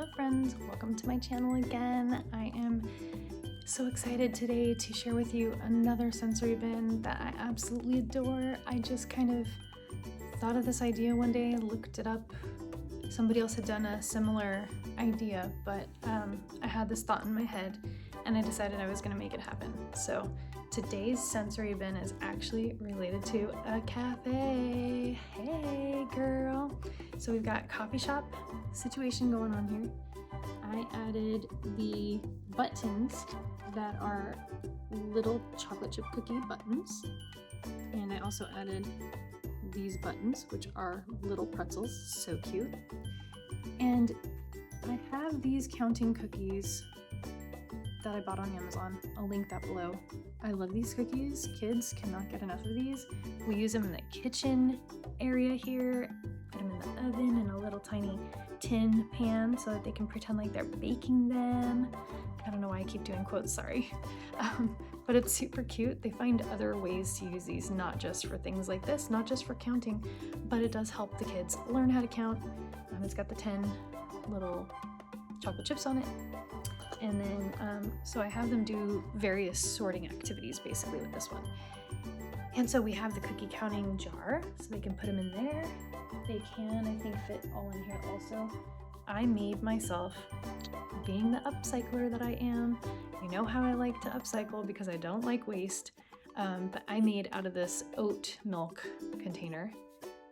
Hello friends, welcome to my channel again. I am so excited today to share with you another sensory bin that I absolutely adore. I just kind of thought of this idea one day, looked it up. Somebody else had done a similar idea, but I had this thought in my head and I decided I was going to make it happen. So today's sensory bin is actually related to a cafe. Hey girl! So we've got coffee shop situation going on here. I added the buttons that are little chocolate chip cookie buttons, and I also added these buttons, which are little pretzels, so cute. And I have these counting cookies that I bought on Amazon. I'll link that below. I love these cookies. Kids cannot get enough of these. We use them in the kitchen area here, put them in the oven in a little tiny tin pan so that they can pretend like they're baking them. I don't know why I keep doing quotes, sorry. But it's super cute. They find other ways to use these, not just for things like this, not just for counting, but it does help the kids learn how to count. It's got the 10 little chocolate chips on it. And then, so I have them do various sorting activities basically with this one. And so we have the cookie counting jar, so they can put them in there. They can, I think, fit all in here also. I made myself, being the upcycler that I am, you know how I like to upcycle because I don't like waste, but I made out of this oat milk container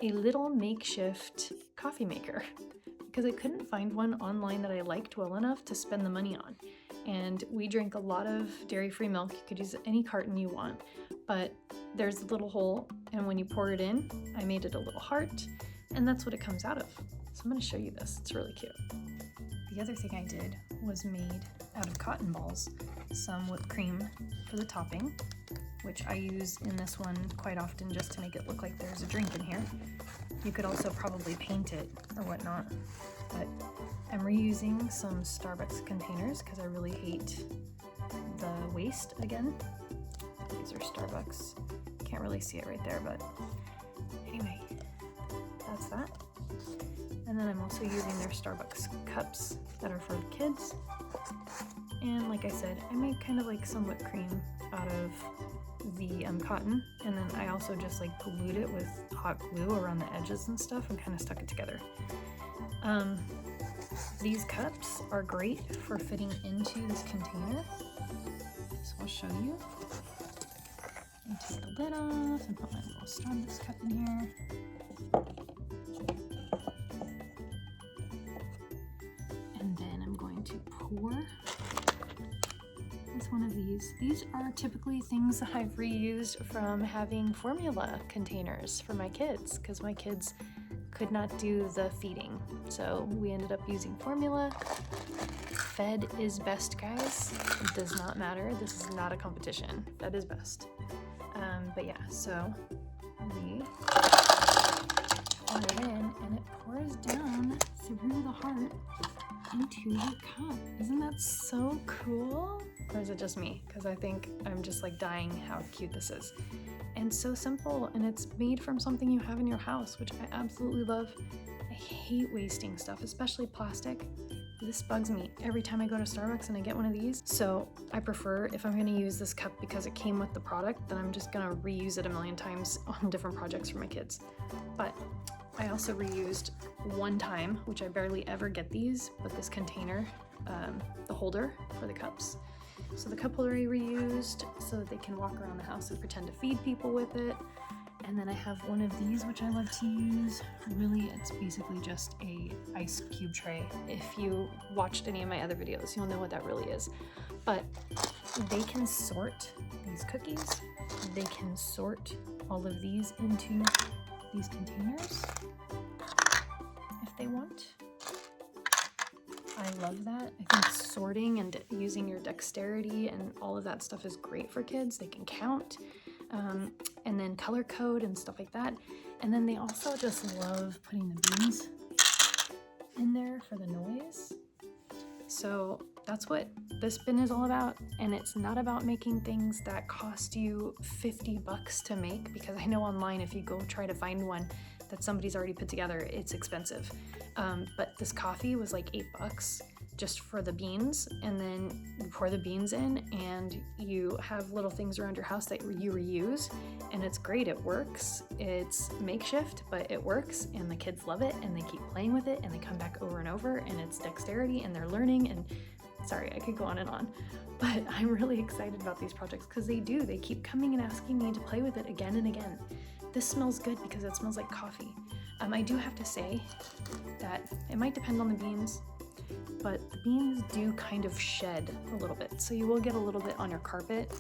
a little makeshift coffee maker because I couldn't find one online that I liked well enough to spend the money on. And we drink a lot of dairy-free milk. You could use any carton you want, but there's a little hole, and when you pour it in, I made it a little heart, and that's what it comes out of. So I'm gonna show you this, it's really cute. The other thing I did was made out of cotton balls some whipped cream for the topping, which I use in this one quite often just to make it look like there's a drink in here. You could also probably paint it or whatnot, but I'm reusing some Starbucks containers because I really hate the waste again. These are Starbucks. Can't really see it right there, but anyway, that's that. And then I'm also using their Starbucks cups that are for the kids. And like I said, I made kind of like some whipped cream out of the cotton, and then I also just like glued it with hot glue around the edges and stuff and kind of stuck it together. These cups are great for fitting into this container, so I'll show you. I take the lid off and put my little Starbucks cup in here. And then I'm going to pour one of these. These are typically things that I've reused from having formula containers for my kids because my kids could not do the feeding. So we ended up using formula. Fed is best, guys. It does not matter. This is not a competition. Fed is best. But yeah, so we pour it in and it pours down through the heart into your cup. Isn't that so cool? Or is it just me? Because I think I'm just like dying how cute this is. And so simple, and it's made from something you have in your house, which I absolutely love. I hate wasting stuff, especially plastic. This bugs me every time I go to Starbucks and I get one of these. So I prefer, if I'm gonna use this cup because it came with the product, then I'm just gonna reuse it a million times on different projects for my kids. But I also reused one time, which I barely ever get these, but this container, the holder for the cups. So the cup holder I reused so that they can walk around the house and pretend to feed people with it. And then I have one of these, which I love to use. Really, it's basically just a ice cube tray. If you watched any of my other videos, you'll know what that really is. But they can sort these cookies. They can sort all of these into these containers if they want. I love that. I think sorting and using your dexterity and all of that stuff is great for kids. They can count and then color code and stuff like that. And then they also just love putting the beans in there for the noise. So that's what this bin is all about. And it's not about making things that cost you $50 to make, because I know online if you go try to find one that somebody's already put together, it's expensive. But this coffee was like $8 just for the beans, and then you pour the beans in and you have little things around your house that you reuse, and it's great. It works. It's makeshift, but it works, and the kids love it and they keep playing with it and they come back over and over, and it's dexterity and they're learning. And sorry, I could go on, but I'm really excited about these projects because they keep coming and asking me to play with it again and again. This smells good because it smells like coffee. I do have to say that it might depend on the beans, but the beans do kind of shed a little bit, so you will get a little bit on your carpet.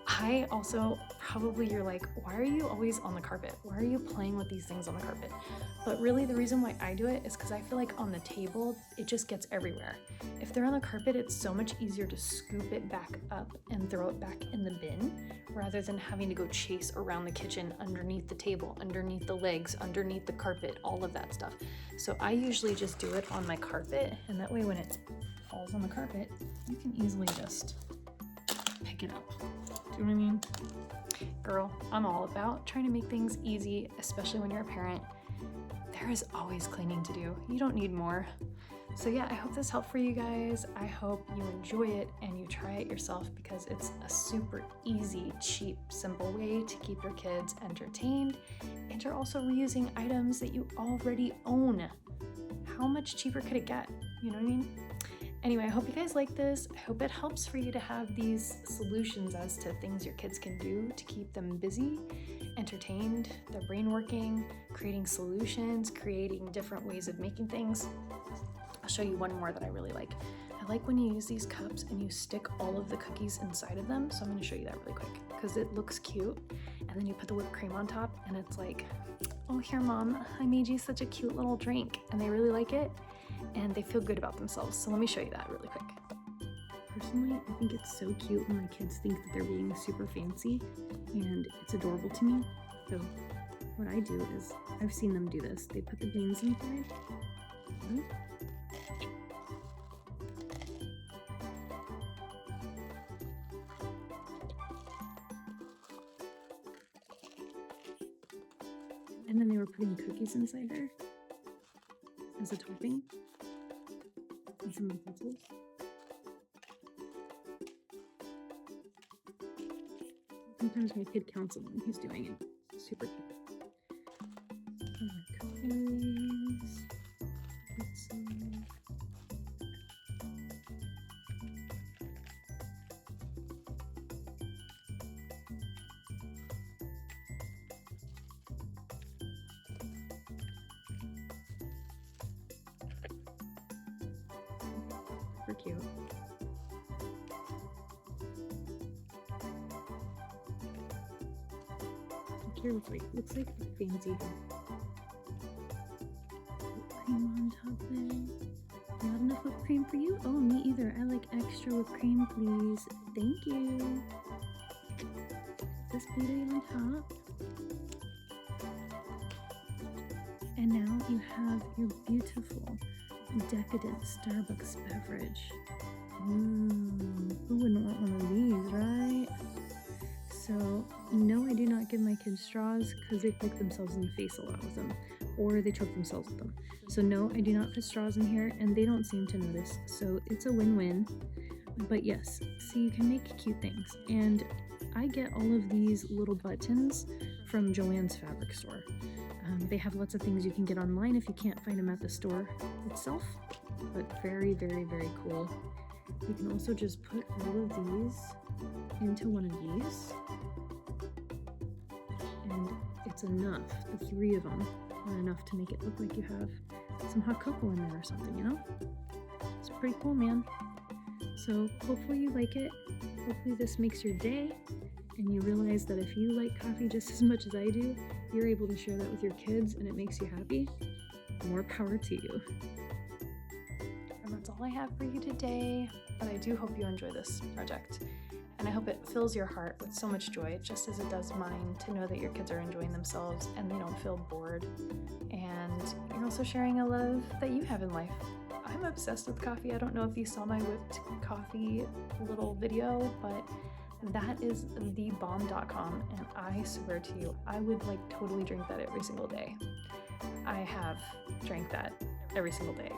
I also, probably you're like, why are you always on the carpet? Why are you playing with these things on the carpet? But really the reason why I do it is because I feel like on the table, it just gets everywhere. If they're on the carpet, it's so much easier to scoop it back up and throw it back in the bin, rather than having to go chase around the kitchen, underneath the table, underneath the legs, underneath the carpet, all of that stuff. So I usually just do it on my carpet, and that way when it falls on the carpet, you can easily just pick it up. Do you know what I mean? Girl, I'm all about trying to make things easy, especially when you're a parent. There is always cleaning to do. You don't need more. So yeah, I hope this helped for you guys. I hope you enjoy it and you try it yourself, because it's a super easy, cheap, simple way to keep your kids entertained, and you're also reusing items that you already own. How much cheaper could it get? You know what I mean? Anyway, I hope you guys like this. I hope it helps for you to have these solutions as to things your kids can do to keep them busy, entertained, their brain working, creating solutions, creating different ways of making things. I'll show you one more that I really like. I like when you use these cups and you stick all of the cookies inside of them. So I'm gonna show you that really quick because it looks cute. And then you put the whipped cream on top and it's like, oh, here, Mom, I made you such a cute little drink. And they really like it and they feel good about themselves. So let me show you that really quick. Personally, I think it's so cute when my kids think that they're being super fancy, and it's adorable to me. So what I do is, I've seen them do this. They put the beans inside. And then they were putting cookies inside there as a topping. And some pretzels. Sometimes my kid counts them when he's doing it. It's super cute. Cookies. Pretzels. Super cute. Here looks like a fancy whipped cream on top there. Not enough whipped cream for you? Oh, me either. I like extra whipped cream, please. Thank you. This beauty on top. And now you have your beautiful, decadent Starbucks beverage. Ooh, who wouldn't want one of these, right? So, no, I do not give my kids straws because they poke themselves in the face a lot with them, or they choke themselves with them. So no, I do not put straws in here, and they don't seem to notice, so it's a win-win. But yes, so you can make cute things, and I get all of these little buttons from Joann's fabric store. They have lots of things you can get online if you can't find them at the store itself, but very, very, very cool. You can also just put all of these into one of these, and it's enough. The three of them are enough to make it look like you have some hot cocoa in there or something, you know? It's pretty cool, man. So hopefully you like it. Hopefully this makes your day, and you realize that if you like coffee just as much as I do, you're able to share that with your kids and it makes you happy. More power to you. And that's all I have for you today, but I do hope you enjoy this project. And I hope it fills your heart with so much joy, just as it does mine, to know that your kids are enjoying themselves and they don't feel bored. And you're also sharing a love that you have in life. I'm obsessed with coffee. I don't know if you saw my whipped coffee little video, but That is thebomb.com, and I swear to you, I would like totally drink that every single day. I have drank that every single day,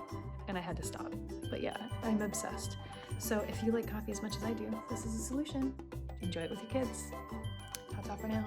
and I had to stop. But yeah, I'm obsessed. So if you like coffee as much as I do, this is a solution. Enjoy it with your kids. Ta-ta for now.